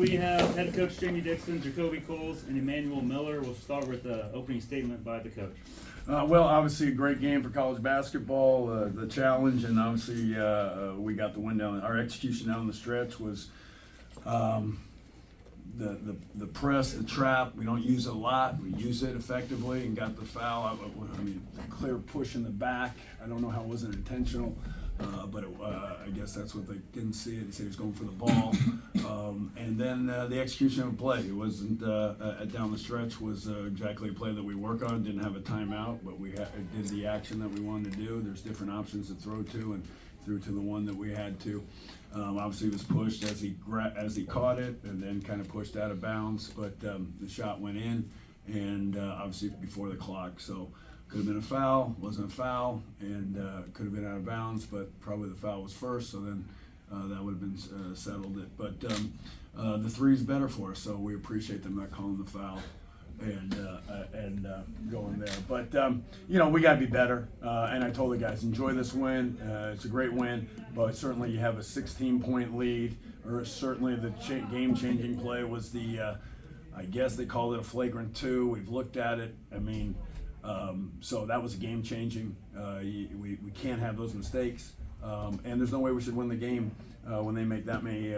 we have head coach Jamie Dixon, Jacoby Coles, and Emmanuel Miller. We'll start with the opening statement by the coach. Well, obviously a great game for college basketball, the challenge, and obviously we got the win down. Our execution down the stretch was the press, the trap. We don't use it a lot. We use it effectively and got the foul. I mean, the clear push in the back. I don't know how it wasn't intentional, but I guess that's what they didn't see it. He said he was going for the ball. And then the execution of the play. It wasn't down the stretch was exactly a play that we work on. Didn't have a timeout, but we did the action that we wanted to do. There's different options to throw to, and threw to the one that we had to. Obviously, it was pushed as he caught it, and then kind of pushed out of bounds. But the shot went in, and obviously before the clock. So could have been a foul, wasn't a foul, and could have been out of bounds. But probably the foul was first, so then that would have been settled it. But the three is better for us, so we appreciate them not calling the foul and going there. But we got to be better. And I told the guys, enjoy this win. It's a great win, but certainly you have a 16-point lead, or certainly the game-changing play was the, I guess they called it a flagrant 2. We've looked at it. I mean, so that was game-changing. We can't have those mistakes, and there's no way we should win the game when they make that many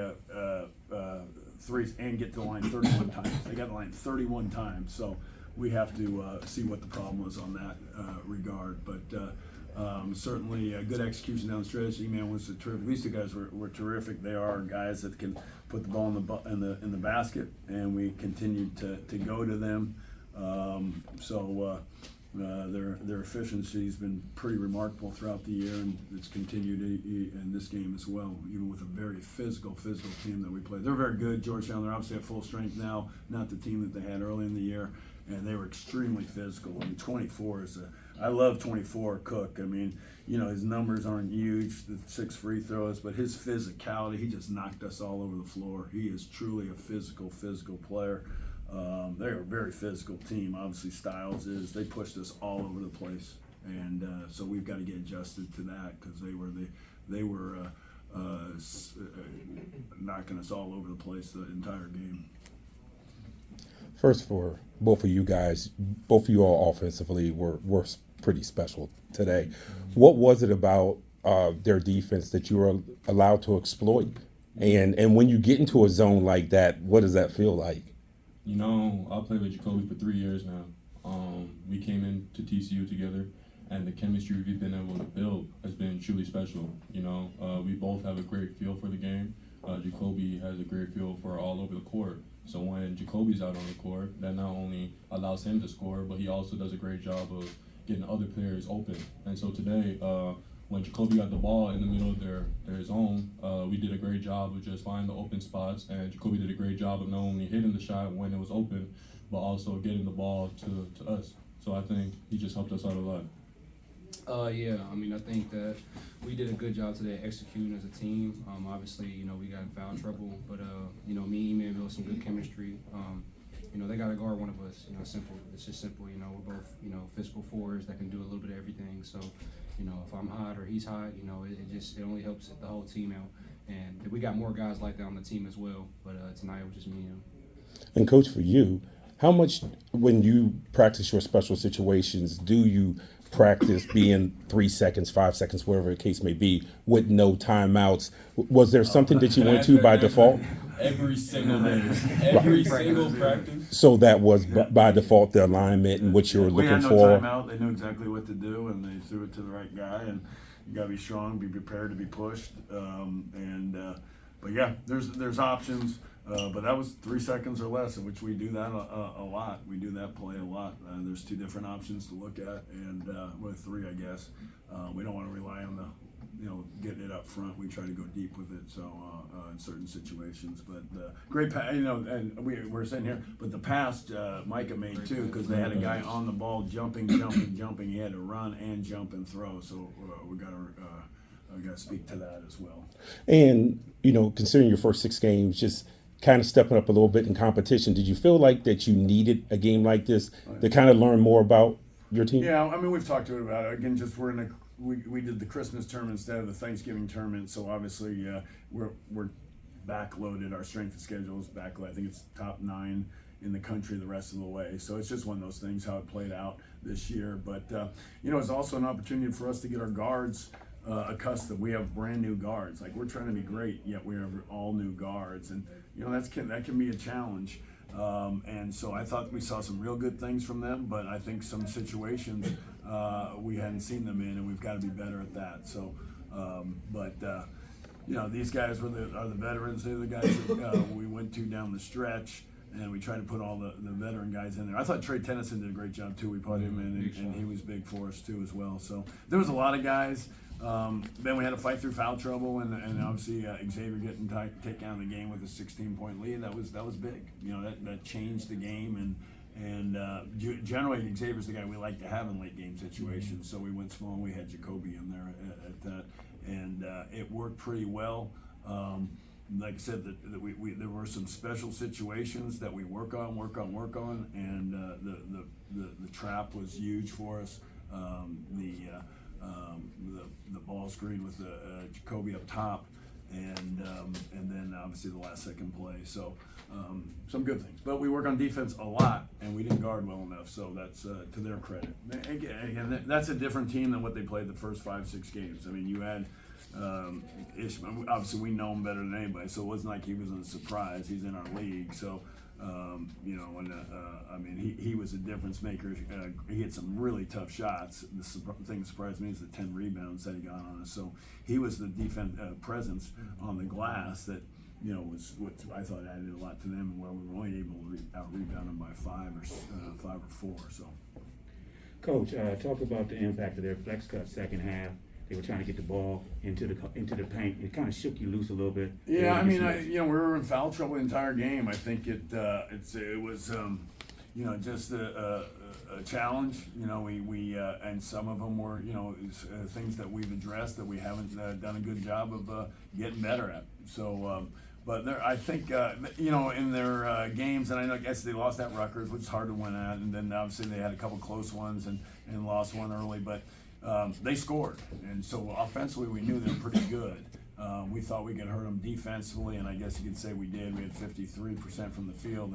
threes and get to the line 31 times. They got the line 31 times, so we have to see what the problem was on that regard. But certainly a good execution down the stretch. E-Man was terrific. These two guys were terrific. They are guys that can put the ball in the basket, and we continued to go to them. Their efficiency has been pretty remarkable throughout the year, and it's continued in this game as well, even with a very physical team that we played. They're very good. Georgetown, they're obviously at full strength now, not the team that they had early in the year, and they were extremely physical. I mean, 24 is I love 24 Cook. I mean, his numbers aren't huge, the 6 free throws, but his physicality, he just knocked us all over the floor. He is truly a physical player. They're a very physical team. Obviously, Styles is. They pushed us all over the place, and so we've got to get adjusted to that because they were knocking us all over the place the entire game. First, for both of you guys, both of you all offensively were pretty special today. What was it about their defense that you were allowed to exploit? And when you get into a zone like that, what does that feel like? I played with Jacoby for 3 years now. We came into TCU together, and the chemistry we've been able to build has been truly special. We both have a great feel for the game. Jacoby has a great feel for all over the court. So when Jacoby's out on the court, that not only allows him to score, but he also does a great job of getting other players open. And so today, when Jacoby got the ball in the middle of their zone, we did a great job of just finding the open spots, and Jacoby did a great job of not only hitting the shot when it was open, but also getting the ball to us. So I think he just helped us out a lot. I think that we did a good job today executing as a team. Obviously, we got in foul trouble, but me and E-Man built some good chemistry. They got to guard one of us. Simple. It's just simple. We're both, physical forwards that can do a little bit of everything. So, if I'm hot or he's hot, it only helps the whole team out. And we got more guys like that on the team as well. But tonight it was just me and him. And Coach, for you, how much when you practice your special situations do you practice being 3 seconds, 5 seconds, whatever the case may be, with no timeouts? Was there something that you went to by default? Every single day, every single practice. So that was by default the alignment and what you were looking for. We had no timeout. They knew exactly what to do, and they threw it to the right guy. And you got to be strong, be prepared to be pushed. But yeah, there's options. But that was 3 seconds or less, in which we do that a lot. We do that play a lot. There's 2 different options to look at, and well, 3, I guess. We don't want to rely on getting it up front. We try to go deep with it. So in certain situations, but great pass. And we're sitting here, but the pass Micah made too, because they had a guy on the ball jumping. He had to run and jump and throw. So we got to speak to that as well. And considering your first 6 games, just kind of stepping up a little bit in competition, did you feel like that you needed a game like this to kind of learn more about your team? Yeah, I mean, we've talked to it about it. Again, just we did the Christmas tournament instead of the Thanksgiving tournament, so obviously we're backloaded. Our strength of schedule is backloaded. I think it's top 9 in the country the rest of the way. So it's just one of those things how it played out this year. But it's also an opportunity for us to get our guards accustomed. We have brand new guards. Like, we're trying to be great, yet we have all new guards, and that can be a challenge. And so I thought we saw some real good things from them, but I think some situations we hadn't seen them in, and we've got to be better at that. So, these guys are the veterans. They're the guys that we went to down the stretch, and we tried to put all the veteran guys in there. I thought Trey Tennyson did a great job too. We put him in, and he was big for us too as well. So there was a lot of guys. Then we had to fight through foul trouble, and obviously Xavier getting taken out of the game with a 16-point lead. That was big. That changed the game, and generally Xavier's the guy we like to have in late game situations. So we went small. We had Jacoby in there at that, and it worked pretty well. Like I said, that there were some special situations that we work on, and the trap was huge for us. The ball screen with Jacoby up top, and then obviously the last second play. So some good things, but we work on defense a lot, and we didn't guard well enough. So that's to their credit. Again, that's a different team than what they played the first 5-6 games. I mean, you had Ishmael. Obviously, we know him better than anybody, so it wasn't like he was a surprise. He's in our league, so. He was a difference maker. He had some really tough shots. The thing that surprised me is the 10 rebounds that he got on us. So he was the defense presence on the glass that was what I thought added a lot to them, and where we were only able to out-rebound them by 5 or 4. So, Coach, talk about the impact of their flex cut second half. They were trying to get the ball into the paint. It kind of shook you loose a little bit. Yeah, we were in foul trouble the entire game. I think it was just a challenge. We and some of them were things that we've addressed that we haven't done a good job of getting better at. So. But I think, in their games, and I guess they lost at Rutgers, which is hard to win at, and then obviously they had a couple close ones and lost one early, but they scored. And so offensively, we knew they were pretty good. We thought we could hurt them defensively, and I guess you could say we did. We had 53% from the field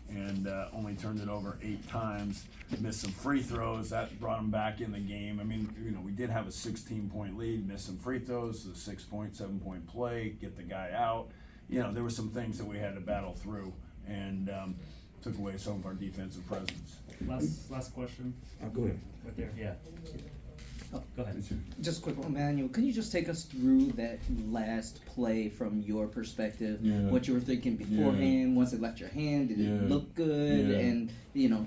and only turned it over 8 times, missed some free throws. That brought them back in the game. I mean, we did have a 16-point lead, missed some free throws, the 6-point, 7-point play, get the guy out. There were some things that we had to battle through, and took away some of our defensive presence. Last question. Go ahead. Right there. Yeah. Oh, Go ahead. just a quick one, Manuel. Can you just take us through that last play from your perspective? Yeah. What you were thinking beforehand, once it left your hand, did it look good? Yeah. And,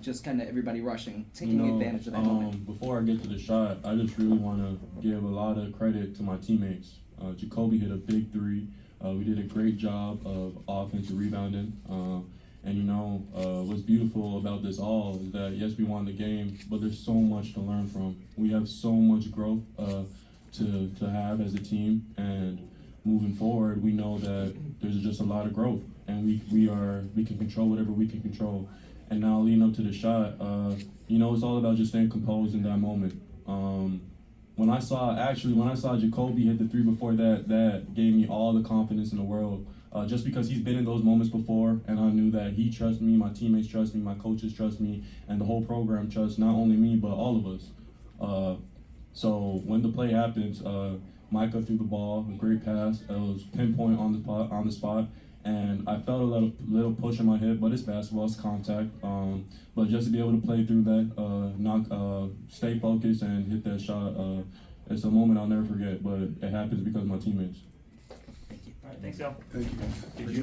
just kind of everybody rushing, taking advantage of that moment. Before I get to the shot, I just really want to give a lot of credit to my teammates. Jacoby hit a big 3. We did a great job of offensive rebounding. What's beautiful about this all is that, yes, we won the game, but there's so much to learn from. We have so much growth to have as a team, and moving forward, we know that there's just a lot of growth, and we can control whatever we can control. And now leading up to the shot, it's all about just staying composed in that moment. When I saw Jacoby hit the 3 before that gave me all the confidence in the world. Just because he's been in those moments before, and I knew that he trusts me, my teammates trust me, my coaches trust me, and the whole program trusts not only me but all of us. So when the play happens, Micah threw the ball, a great pass. It was pinpoint on the spot, and I felt a little push in my hip, but it's basketball, it's contact. But just to be able to play through that, stay focused and hit that shot, it's a moment I'll never forget. But it happens because of my teammates. All right, thanks, y'all. Thank you, guys. Did you